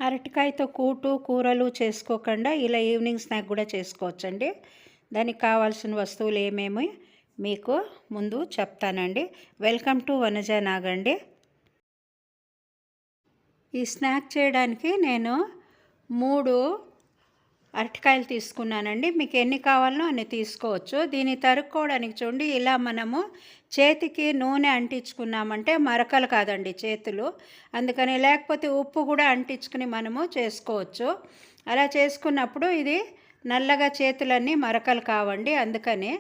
అరటికాయతో కూరలు చేసుకోకుండా ఇలా ఈవినింగ్ స్నాక్ కూడా చేసుకోవచ్చండి. దానికి కావాల్సిన వస్తువులు ఏమేమి మీకు ముందు చెప్తానండి. వెల్కమ్ టు వనజ నాగండి. ఈ స్నాక్ చేయడానికి నేను 3 అరటికాయలు తీసుకున్నానండి. మీకు ఎన్ని కావాలనో అన్ని తీసుకోవచ్చు. దీన్ని తరుక్కోవడానికి చూడండి, ఇలా మనము చేతికి నూనె అంటించుకున్నామంటే మరకలు కాదండి చేతులు, అందుకని లేకపోతే ఉప్పు కూడా అంటించుకుని మనము చేసుకోవచ్చు. అలా చేసుకున్నప్పుడు ఇది నల్లగా చేతులన్నీ మరకలు కావండి. అందుకని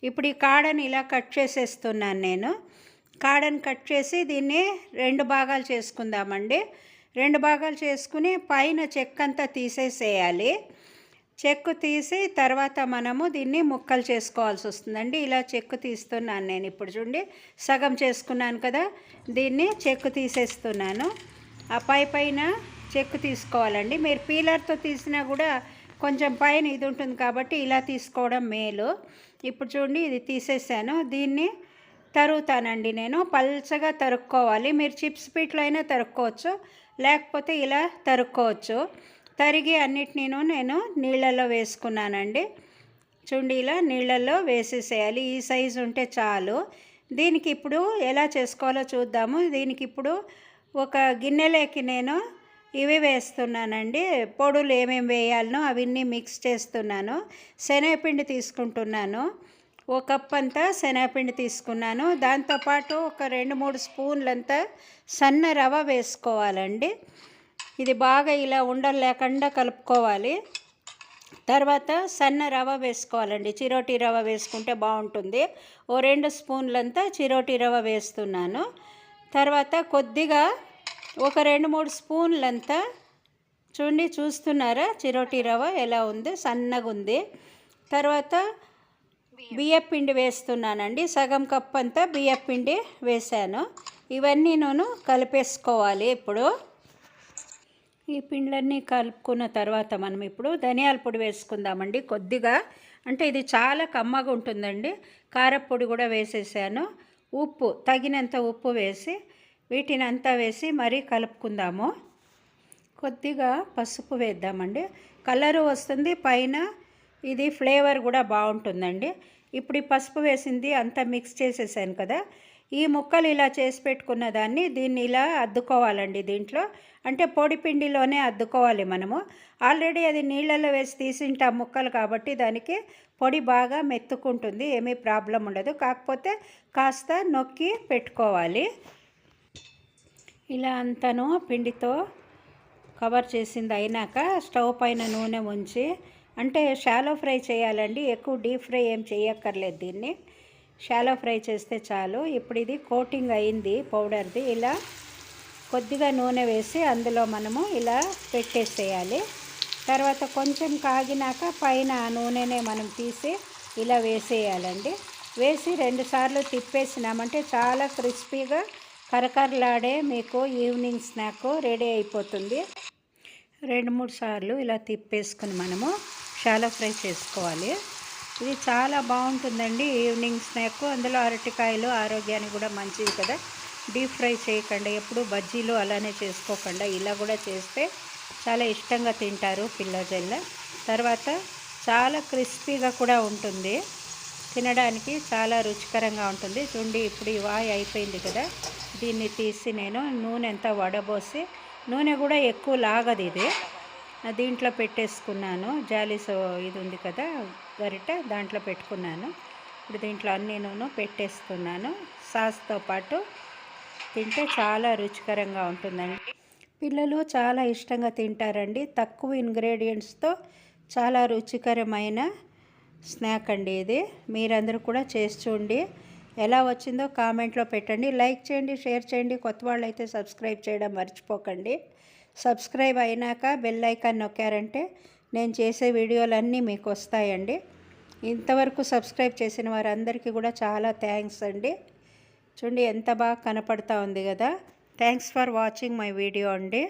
ఇప్పుడు ఈ కాడని ఇలా కట్ చేసేస్తున్నాను నేను. కాడని కట్ చేసి దీన్ని 2 భాగాలు చేసుకుందామండి. 2 భాగాలు చేసుకుని పైన చెక్కంతా తీసేసేయాలి. చెక్కు తీసి తర్వాత మనము దీన్ని ముక్కలు చేసుకోవాల్సి వస్తుందండి. ఇలా చెక్కు తీస్తున్నాను నేను. ఇప్పుడు చూడండి, సగం చేసుకున్నాను కదా, దీన్ని చెక్కు తీసేస్తున్నాను. ఆ పైన చెక్కు తీసుకోవాలండి. మీరు పీలర్తో తీసినా కూడా కొంచెం పైన ఇది ఉంటుంది కాబట్టి ఇలా తీసుకోవడం మేలు. ఇప్పుడు చూడండి, ఇది తీసేసాను. దీన్ని తరుగుతానండి నేను. పల్చగా తరుక్కోవాలి. మీరు చిప్స్ పీట్లో అయినా తరుక్కోవచ్చు, లేకపోతే ఇలా తరుక్కోవచ్చు. తరిగి అన్నిటినీ నేను నీళ్ళల్లో వేసుకున్నానండి. చూడండి, ఇలా నీళ్ళల్లో వేసేసేయాలి. ఈ సైజు ఉంటే చాలు. దీనికి ఇప్పుడు ఎలా చేసుకోవాలో చూద్దాము. దీనికి ఇప్పుడు ఒక గిన్నెలోకి నేను ఇవి వేస్తున్నానండి. పొడులు ఏమేమి వేయాలనో అవన్నీ మిక్స్ చేస్తున్నాను. శనగపిండి తీసుకుంటున్నాను. 1 కప్ అంతా శనగపిండి తీసుకున్నాను. దాంతోపాటు ఒక 2-3 స్పూన్లంతా సన్న రవ వేసుకోవాలండి. ఇది బాగా ఇలా ఉండలు లేకుండా కలుపుకోవాలి. తర్వాత సన్న రవ వేసుకోవాలండి. చిరోటి రవ వేసుకుంటే బాగుంటుంది. 2 స్పూన్లంతా చిరోటి రవ వేస్తున్నాను. తర్వాత కొద్దిగా ఒక 2-3 స్పూన్లంతా చూడండి, చూస్తున్నారా చిరోటి రవ ఎలా ఉంది, సన్నగా ఉంది. తర్వాత బియ్యపిండి వేస్తున్నానండి. సగం కప్ అంతా బియ్యపిండి వేసాను. ఇవన్నీ నేను కలిపేసుకోవాలి. ఇప్పుడు ఈ పిండ్లన్నీ కలుపుకున్న తర్వాత మనం ఇప్పుడు ధనియాల పొడి వేసుకుందామండి. కొద్దిగా, అంటే ఇది చాలా కమ్మగా ఉంటుందండి. కారపొడి కూడా వేసేసాను. ఉప్పు, తగినంత ఉప్పు వేసి వీటిని అంతా వేసి మరీ కలుపుకుందాము. కొద్దిగా పసుపు వేద్దామండి. కలరు వస్తుంది, పైన ఇది ఫ్లేవర్ కూడా బాగుంటుందండి. ఇప్పుడు ఈ పసుపు వేసింది అంతా మిక్స్ చేసేసాను కదా. ఈ ముక్కలు ఇలా చేసి పెట్టుకున్న దాన్ని దీన్ని ఇలా అద్దుకోవాలండి. దీంట్లో అంటే పొడి పిండిలోనే అద్దుకోవాలి మనము. ఆల్రెడీ అది నీళ్ళల్లో వేసి తీసింటాం ముక్కలు కాబట్టి దానికి పొడి బాగా మెత్తుకుంటుంది, ఏమీ ప్రాబ్లం ఉండదు. కాకపోతే కాస్త నొక్కి పెట్టుకోవాలి. ఇలా అంతను పిండితో కవర్ చేసింది అయినాక స్టవ్ పైన నూనె ఉంచి, అంటే షాలో ఫ్రై చేయాలండి, ఎక్కువ డీప్ ఫ్రై ఏం చేయక్కర్లేదు. దీన్ని షాలో ఫ్రై చేస్తే చాలు. ఇప్పుడు ఇది కోటింగ్ అయింది పౌడర్ది. ఇలా కొద్దిగా నూనె వేసి అందులో మనము ఇలా పెట్టేసేయాలి. తర్వాత కొంచెం కాగినాక పైన ఆ నూనెనే మనం తీసి ఇలా వేసేయాలండి. వేసి 2 సార్లు తిప్పేసినామంటే చాలా క్రిస్పీగా కరకరలాడే మీకు ఈవినింగ్ స్నాక్ రెడీ అయిపోతుంది. 2-3 సార్లు ఇలా తిప్పేసుకుని మనము షాలో ఫ్రై చేసుకోవాలి. ఇది చాలా బాగుంటుందండి ఈవినింగ్ స్నాక్. అందులో అరటికాయలు ఆరోగ్యానికి కూడా మంచిది కదా. డీప్ ఫ్రై చేయకుండా, ఎప్పుడు బజ్జీలు అలానే చేసుకోకుండా ఇలా కూడా చేస్తే చాలా ఇష్టంగా తింటారు పిల్లజల్ల. తర్వాత చాలా క్రిస్పీగా కూడా ఉంటుంది, తినడానికి చాలా రుచికరంగా ఉంటుంది. చూడండి, ఇప్పుడు ఈ వాయి అయిపోయింది కదా, దీన్ని తీసి నేను నూనె అంతా వడబోసి, నూనె కూడా ఎక్కువ లాగదు ఇది, దీంట్లో పెట్టేసుకున్నాను. జాలీసో ఇది ఉంది కదా గరిటె, దాంట్లో పెట్టుకున్నాను. ఇప్పుడు దీంట్లో అన్నీ నూనె పెట్టేస్తున్నాను. సాస్తో పాటు తింటే చాలా రుచికరంగా ఉంటుందండి. పిల్లలు చాలా ఇష్టంగా తింటారండి. తక్కువ ఇంగ్రీడియంట్స్తో చాలా రుచికరమైన స్నాక్ అండి ఇది. మీరందరూ కూడా చేసి చూడండి. ఎలా వచ్చిందో కామెంట్లో పెట్టండి. లైక్ చేయండి, షేర్ చేయండి. కొత్త వాళ్ళు అయితే సబ్స్క్రైబ్ చేయడం మర్చిపోకండి. సబ్స్క్రైబ్ అయినాక బెల్ ఐకాన్ నొక్కారంటే నేను చేసే వీడియోలన్నీ మీకు వస్తాయండి. ఇంతవరకు సబ్స్క్రైబ్ చేసిన వారందరికీ కూడా చాలా థ్యాంక్స్ అండి. చూడండి ఎంత బాగా కనపడతా ఉంది కదా. Thanks for watching my video అండి.